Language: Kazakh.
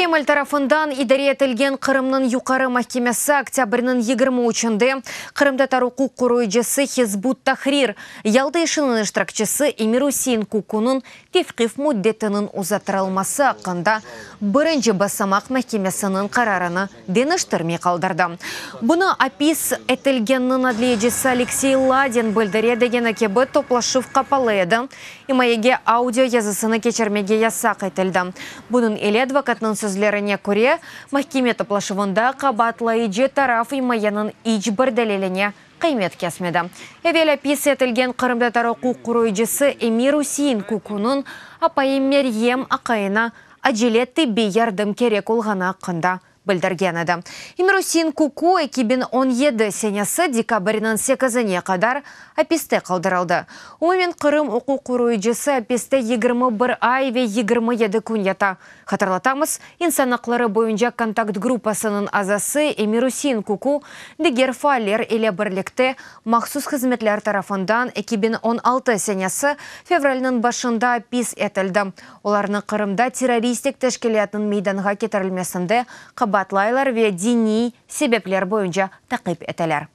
Кремль тарафындан идаре етілген Қырымның юқары махкемесі октябрінің 23-інде Қырымда таруқу құруйжысы Хизбут Тахрир, ялды ішінің іштіракчысы Эмир Усейн Кукунun тевқиф мұддетінің ұзаттырылмасы ақында бірінші басамақ махкемесінің қарарыны деніштірмей қалдырды. Бұны апис етілгеннің адлиежесі Алексей Ладин білдіре деген акебі топлашып қапалы еді. Имайеге аудио язысыны кечермеге ясақ етілді. Бұның елі адвокатның сөзлеріне көре, махкеме топлашывында қабатлайыжы тараф имайының ичбір дәлеліне қаймет кесмеді. Әвел апис етілген Қырымда таруқу құруйжысы Эмир Усейн Кукунun апайы Мерьем ақайына ажилетті бей ярдым керек олғана ақында білдірген еді. Эмир Усейн Куку 2017 сенесі декабрінің 8-іне қадар аписте қалдырылды. Омен Қырым оқу құруйжысы аписте 21 ай ве 27 күн ята. Хатырлатамыз, инсан ақлары бойынша контакт группасының азасы Эмир Усейн Куку дегер файлер еле бірлікті мақсус қызметлер тарафындан 2016 сенесі февральның башында апис етілді. Оларны Қырымда террористик тәшкілетінің мейданға кетірілмесінде қабатлайлар ве дини себеплер бойынша тақип етелер.